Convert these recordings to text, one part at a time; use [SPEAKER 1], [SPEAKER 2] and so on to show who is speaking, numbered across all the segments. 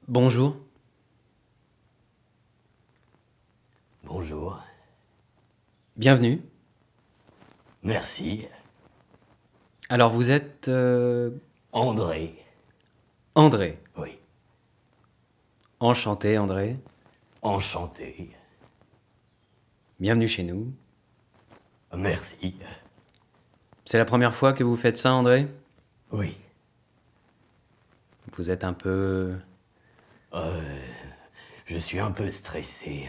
[SPEAKER 1] Bonjour.
[SPEAKER 2] Bonjour.
[SPEAKER 1] Bienvenue.
[SPEAKER 2] Merci.
[SPEAKER 1] Alors vous êtes
[SPEAKER 2] André.
[SPEAKER 1] André.
[SPEAKER 2] Oui.
[SPEAKER 1] Enchanté André.
[SPEAKER 2] Enchanté.
[SPEAKER 1] Bienvenue chez nous.
[SPEAKER 2] Merci.
[SPEAKER 1] C'est la première fois que vous faites ça André?
[SPEAKER 2] Oui.
[SPEAKER 1] Vous êtes un peu...
[SPEAKER 2] Je suis un peu stressé.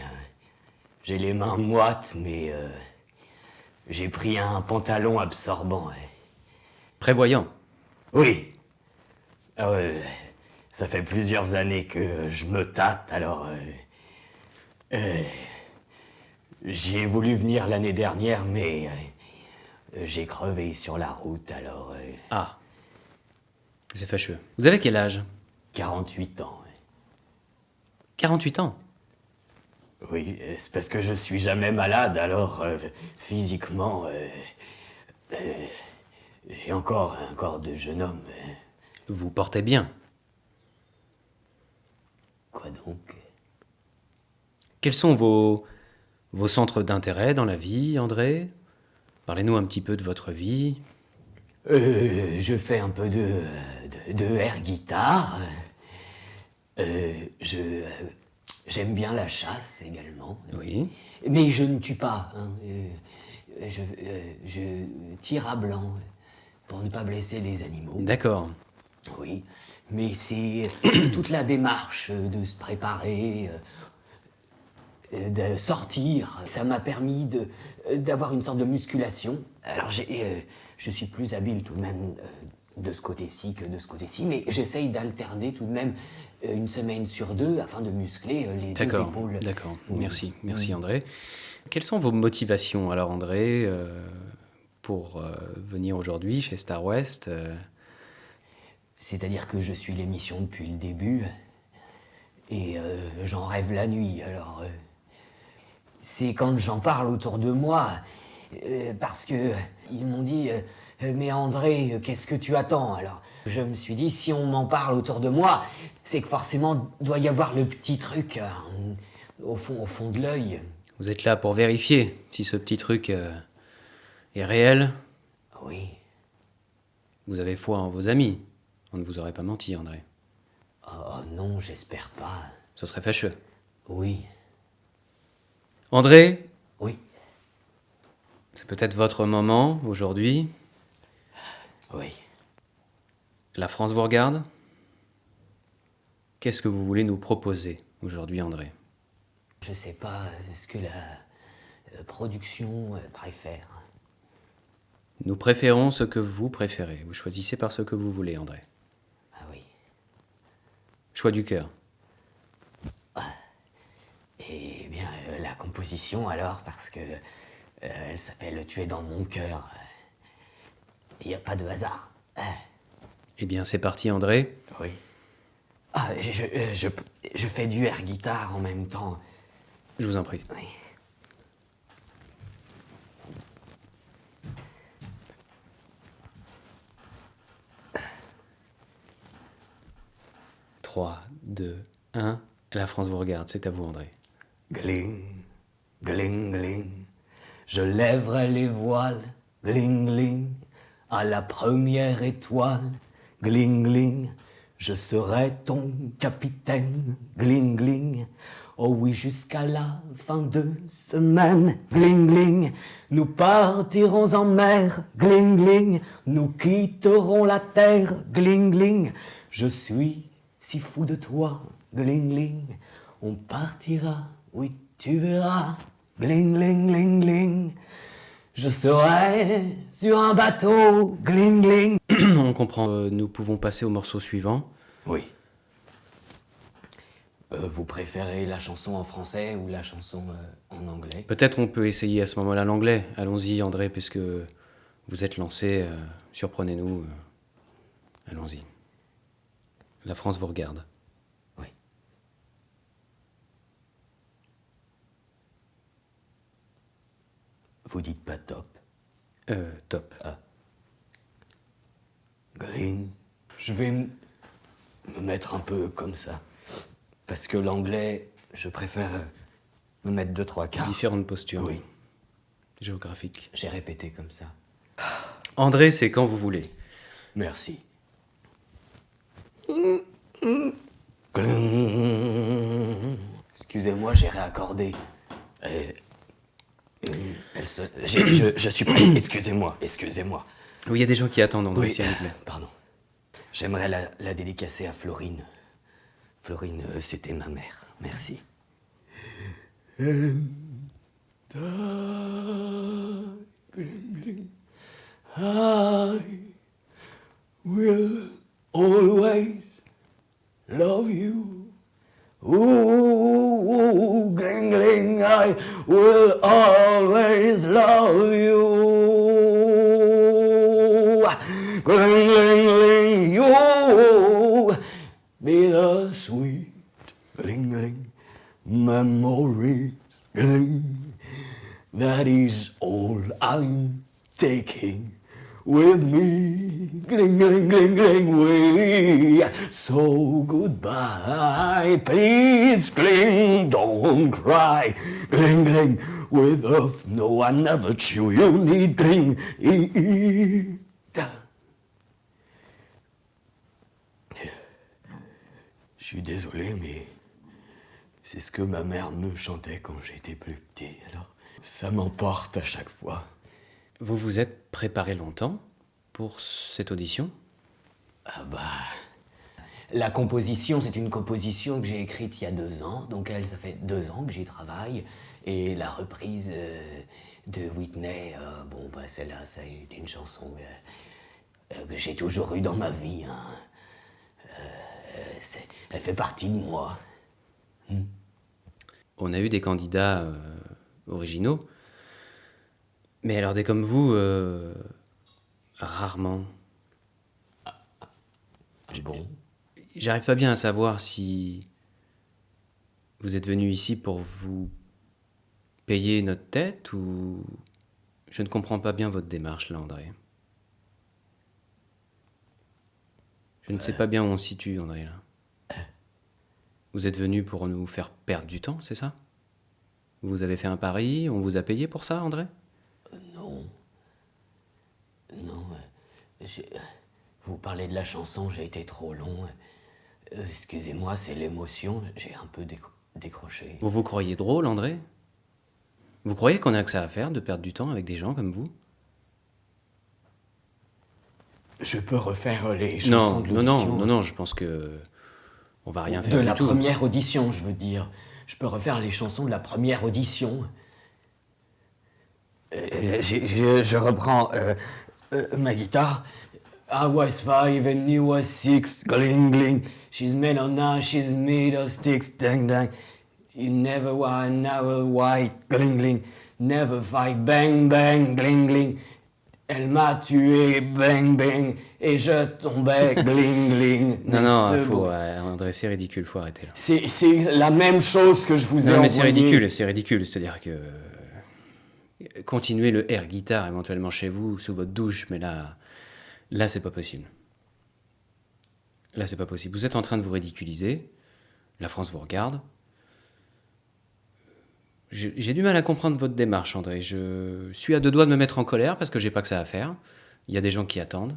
[SPEAKER 2] J'ai les mains moites, mais j'ai pris un pantalon absorbant.
[SPEAKER 1] prévoyant.
[SPEAKER 2] Oui. Ça fait plusieurs années que je me tâte, alors j'ai voulu venir l'année dernière, mais j'ai crevé sur la route, alors
[SPEAKER 1] Ah, c'est fâcheux. Vous avez quel âge?
[SPEAKER 2] 48 ans.
[SPEAKER 1] 48 ans.
[SPEAKER 2] Oui, c'est parce que je suis jamais malade, alors physiquement, j'ai encore un corps de jeune homme.
[SPEAKER 1] Vous portez bien.
[SPEAKER 2] Quoi donc?
[SPEAKER 1] Quels sont vos centres d'intérêt dans la vie, André? Parlez-nous un petit peu de votre vie.
[SPEAKER 2] Je fais un peu de air guitare. J'aime bien la chasse également.
[SPEAKER 1] Oui.
[SPEAKER 2] Mais je ne tue pas. Hein. Je tire à blanc pour ne pas blesser les animaux.
[SPEAKER 1] D'accord.
[SPEAKER 2] Oui, mais c'est toute la démarche de se préparer, de sortir. Ça m'a permis d'avoir une sorte de musculation. Alors je suis plus habile tout de même de ce côté-ci que de ce côté-ci, mais j'essaye d'alterner tout de même une semaine sur deux afin de muscler les deux
[SPEAKER 1] D'accord.
[SPEAKER 2] épaules.
[SPEAKER 1] D'accord.
[SPEAKER 2] Oui.
[SPEAKER 1] Merci André. Quelles sont vos motivations alors André pour venir aujourd'hui chez Star West
[SPEAKER 2] C'est-à-dire que je suis l'émission depuis le début et j'en rêve la nuit. Alors c'est quand j'en parle autour de moi, parce que ils m'ont dit mais André, qu'est-ce que tu attends? Alors je me suis dit, si on m'en parle autour de moi, c'est que forcément doit y avoir le petit truc au fond de l'œil.
[SPEAKER 1] Vous êtes là pour vérifier si ce petit truc est réel.
[SPEAKER 2] Oui.
[SPEAKER 1] Vous avez foi en vos amis. On ne vous aurait pas menti, André.
[SPEAKER 2] Oh non, j'espère pas.
[SPEAKER 1] Ce serait fâcheux.
[SPEAKER 2] Oui.
[SPEAKER 1] André,
[SPEAKER 2] Oui.
[SPEAKER 1] c'est peut-être votre moment aujourd'hui.
[SPEAKER 2] Oui.
[SPEAKER 1] La France vous regarde. Qu'est-ce que vous voulez nous proposer aujourd'hui, André?
[SPEAKER 2] Je sais pas ce que la production préfère.
[SPEAKER 1] Nous préférons ce que vous préférez. Vous choisissez par ce que vous voulez, André.
[SPEAKER 2] Ah oui.
[SPEAKER 1] Choix du cœur.
[SPEAKER 2] Eh bien, la composition alors, parce que elle s'appelle Tu es dans mon cœur. Il n'y a pas de hasard.
[SPEAKER 1] Eh bien, c'est parti, André.
[SPEAKER 2] Oui. Ah, je fais du air guitare en même temps.
[SPEAKER 1] Je vous en prie.
[SPEAKER 2] Oui.
[SPEAKER 1] Trois, deux, un. La France vous regarde. C'est à vous, André.
[SPEAKER 2] Gling, gling, gling. Je lèverai les voiles, gling, gling, à la première étoile, gling, gling. Je serai ton capitaine, gling, gling. Oh oui, jusqu'à la fin de semaine, gling, gling. Nous partirons en mer, gling, gling. Nous quitterons la terre, gling, gling. Je suis si fou de toi, gling, gling. On partira, oui, tu verras, gling, gling, gling, gling. Je serai sur un bateau, gling, gling.
[SPEAKER 1] On comprend. Nous pouvons passer au morceau suivant.
[SPEAKER 2] Oui. Vous préférez la chanson en français ou la chanson en anglais?
[SPEAKER 1] Peut-être on peut essayer à ce moment-là l'anglais. Allons-y, André, puisque vous êtes lancé. Surprenez-nous. Allons-y. La France vous regarde.
[SPEAKER 2] Oui. Vous dites pas top.
[SPEAKER 1] Top.
[SPEAKER 2] Gling. Je vais me mettre un peu comme ça. Parce que l'anglais, je préfère me mettre 2-3 quarts.
[SPEAKER 1] Différentes postures.
[SPEAKER 2] Oui.
[SPEAKER 1] Géographiques.
[SPEAKER 2] J'ai répété comme ça.
[SPEAKER 1] André, c'est quand vous voulez.
[SPEAKER 2] Merci. Excusez-moi, j'ai réaccordé. Je suis prêt. Excusez-moi.
[SPEAKER 1] Oui, il y a des gens qui attendent, André, s'il vous plaît.
[SPEAKER 2] Pardon. J'aimerais la dédicacer à Florine. Florine, c'était ma mère. Merci. I will always love you. Ooh, gling, gling, I will always love you. Gling, gling, gling, you be the sweet, gling, gling, memories, gling. That is all I'm taking with me. Gling, gling, gling, gling, way. So goodbye, please, gling, don't cry. Gling, gling, with earth, no, I never chew. You need gling. Je suis désolé, mais c'est ce que ma mère me chantait quand j'étais plus petit, alors ça m'emporte à chaque fois.
[SPEAKER 1] Vous vous êtes préparé longtemps pour cette audition?
[SPEAKER 2] Ah bah... La composition, c'est une composition que j'ai écrite il y a 2 ans, donc ça fait 2 ans que j'y travaille, et la reprise de Whitney, bon bah celle-là, ça a été une chanson que j'ai toujours eue dans ma vie, hein. Elle fait partie de moi.
[SPEAKER 1] On a eu des candidats originaux, mais alors des comme vous, rarement.
[SPEAKER 2] Bon.
[SPEAKER 1] J'arrive pas bien à savoir si vous êtes venu ici pour vous payer notre tête ou... Je ne comprends pas bien votre démarche là, André. Je ne sais pas bien où on se situe, André, là. Vous êtes venu pour nous faire perdre du temps, c'est ça? Vous avez fait un pari, on vous a payé pour ça, André?
[SPEAKER 2] Non. Non. Vous parlez de la chanson, j'ai été trop long. Excusez-moi, c'est l'émotion, j'ai un peu décroché.
[SPEAKER 1] Vous croyez drôle, André? Vous croyez qu'on a que ça à faire de perdre du temps avec des gens comme vous?
[SPEAKER 2] Je peux refaire les chansons de l'audition.
[SPEAKER 1] Non, je pense que... On va rien faire
[SPEAKER 2] de
[SPEAKER 1] du
[SPEAKER 2] la
[SPEAKER 1] tout.
[SPEAKER 2] Première audition, je veux dire. Je peux refaire les chansons de la première audition. Je reprends ma guitare. I was 5 and he was 6, gling gling. She's made of now, she's made of sticks, dang dang. You never were, never white, gling gling. Never fight, bang bang, gling gling. Elle m'a tué, bang bang, et je tombais, gling gling.
[SPEAKER 1] Non, faut, André, c'est ridicule, faut arrêter là.
[SPEAKER 2] C'est la même chose que je vous ai envoyé.
[SPEAKER 1] Non, mais c'est ridicule, c'est-à-dire que... Continuez le air guitare éventuellement chez vous, sous votre douche, mais là c'est pas possible. Là, c'est pas possible. Vous êtes en train de vous ridiculiser, la France vous regarde. J'ai du mal à comprendre votre démarche, André. Je suis à 2 doigts de me mettre en colère parce que j'ai pas que ça à faire. Il y a des gens qui attendent.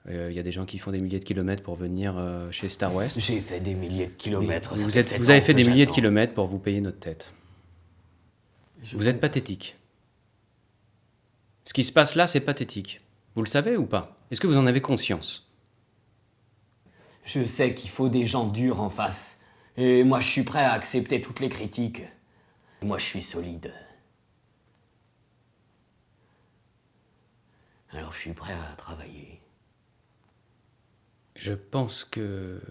[SPEAKER 1] Il y a des gens qui font des milliers de kilomètres pour venir chez Star West.
[SPEAKER 2] J'ai fait des milliers de kilomètres.
[SPEAKER 1] Vous avez fait des milliers de kilomètres pour vous payer notre tête. Vous êtes pathétique. Ce qui se passe là, c'est pathétique. Vous le savez ou pas? Est-ce que vous en avez conscience?
[SPEAKER 2] Je sais qu'il faut des gens durs en face. Et moi, je suis prêt à accepter toutes les critiques. Moi, je suis solide. Alors, je suis prêt à travailler.
[SPEAKER 1] Je pense que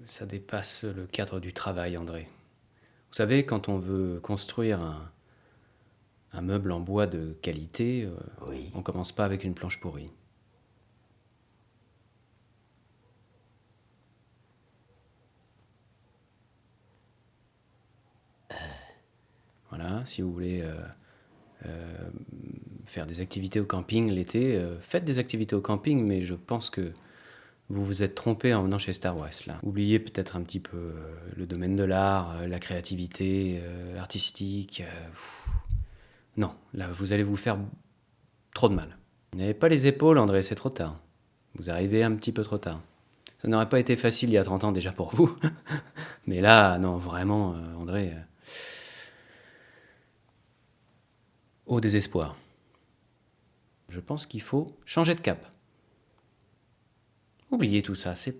[SPEAKER 1] ça dépasse le cadre du travail, André. Vous savez, quand on veut construire un meuble en bois de qualité,
[SPEAKER 2] oui.
[SPEAKER 1] On commence pas avec une planche pourrie. Voilà, si vous voulez faire des activités au camping l'été, faites des activités au camping, mais je pense que Vous vous êtes trompé en venant chez Star West, là. Oubliez peut-être un petit peu le domaine de l'art, la créativité artistique. Non, là, vous allez vous faire trop de mal. Vous n'avez pas les épaules, André, c'est trop tard. Vous arrivez un petit peu trop tard. Ça n'aurait pas été facile il y a 30 ans déjà pour vous. Mais là, non, vraiment, André... au désespoir. Je pense qu'il faut changer de cap. Oubliez tout ça, c'est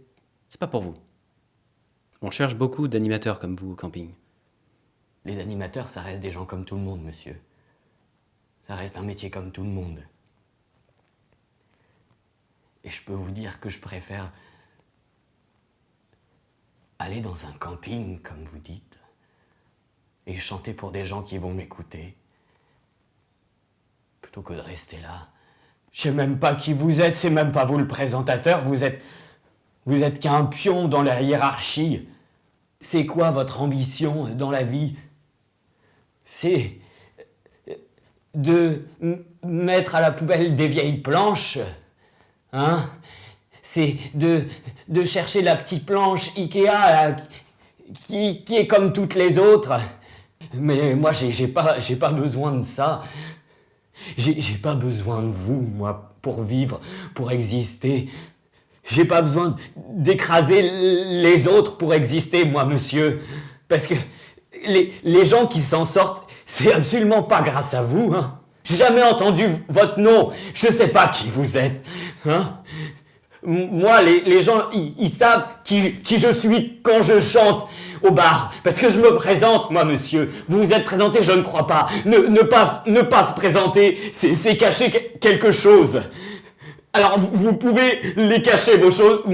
[SPEAKER 1] pas pour vous. On cherche beaucoup d'animateurs comme vous au camping.
[SPEAKER 2] Les animateurs, ça reste des gens comme tout le monde, monsieur. Ça reste un métier comme tout le monde. Et je peux vous dire que je préfère aller dans un camping, comme vous dites, et chanter pour des gens qui vont m'écouter, plutôt que de rester là. Je sais même pas qui vous êtes, c'est même pas vous le présentateur, vous êtes qu'un pion dans la hiérarchie. C'est quoi votre ambition dans la vie? C'est de mettre à la poubelle des vieilles planches, hein? C'est de chercher la petite planche Ikea là, qui est comme toutes les autres. Mais moi, j'ai pas besoin de ça. J'ai pas besoin de vous, moi, pour vivre, pour exister. J'ai pas besoin d'écraser les autres pour exister, moi, monsieur. Parce que les gens qui s'en sortent, c'est absolument pas grâce à vous, hein. J'ai jamais entendu votre nom. Je sais pas qui vous êtes, hein. Moi, les gens, ils savent qui je suis quand je chante au bar. Parce que je me présente, moi, monsieur. Vous vous êtes présenté, je ne crois pas. Ne pas se présenter, c'est cacher quelque chose. Alors, vous pouvez les cacher, vos choses.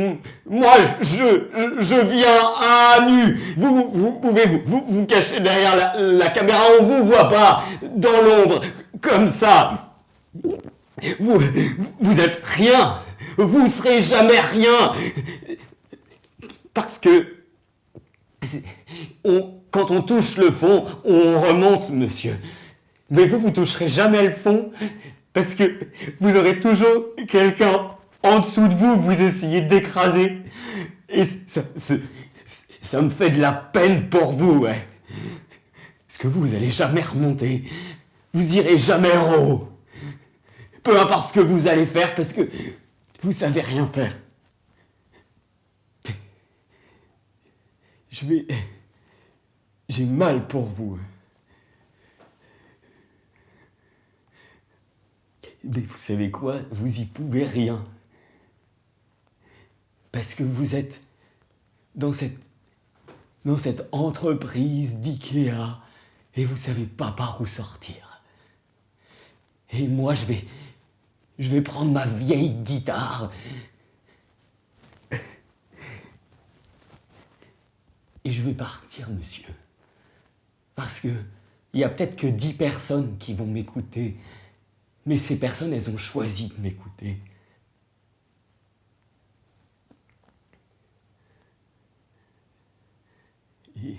[SPEAKER 2] Moi, je viens à nu. Vous pouvez vous cacher derrière la caméra. On vous voit pas dans l'ombre, comme ça. Vous êtes rien. Vous serez jamais rien. Parce que quand on touche le fond, on remonte, monsieur. Mais vous toucherez jamais le fond parce que vous aurez toujours quelqu'un en dessous de vous, vous essayez d'écraser. Et ça me fait de la peine pour vous, ouais. Parce que vous allez jamais remonter. Vous irez jamais en haut. Peu importe ce que vous allez faire parce que vous savez rien faire. J'ai mal pour vous. Mais vous savez quoi? Vous y pouvez rien. Parce que vous êtes dans cette entreprise d'Ikea et vous savez pas par où sortir. Et moi, je vais prendre ma vieille guitare et je vais partir, monsieur. Parce que il y a peut-être que 10 personnes qui vont m'écouter. Mais ces personnes, elles ont choisi de m'écouter. Et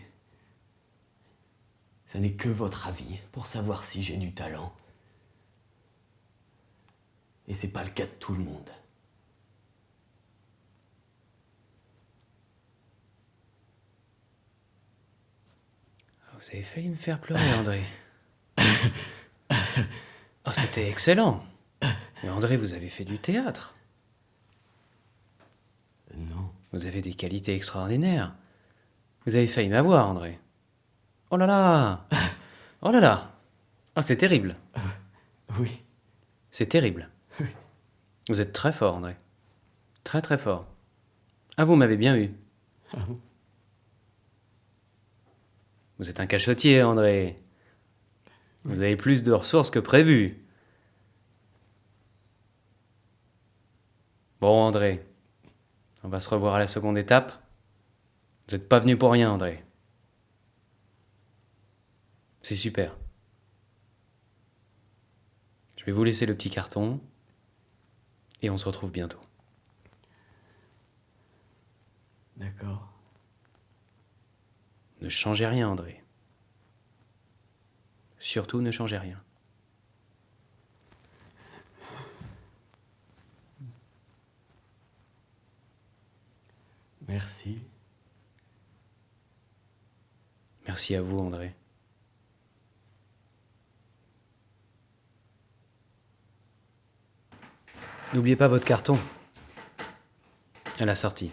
[SPEAKER 2] ça n'est que votre avis pour savoir si j'ai du talent. Et c'est pas le cas de tout le monde.
[SPEAKER 1] Vous avez failli me faire pleurer, André. Oh, c'était excellent. Mais André, vous avez fait du théâtre.
[SPEAKER 2] Non.
[SPEAKER 1] Vous avez des qualités extraordinaires. Vous avez failli m'avoir, André. Oh là là. Oh là là. Oh, c'est terrible.
[SPEAKER 2] Oui.
[SPEAKER 1] C'est terrible. Vous êtes très fort, André. Très très fort. Ah, vous m'avez bien eu.
[SPEAKER 2] Ah bon?
[SPEAKER 1] Vous êtes un cachotier, André. Vous avez plus de ressources que prévu. Bon, André. On va se revoir à la seconde étape. Vous n'êtes pas venu pour rien, André. C'est super. Je vais vous laisser le petit carton. Et on se retrouve bientôt.
[SPEAKER 2] D'accord.
[SPEAKER 1] Ne changez rien, André. Surtout, ne changez rien.
[SPEAKER 2] Merci.
[SPEAKER 1] Merci à vous, André. N'oubliez pas votre carton à la sortie.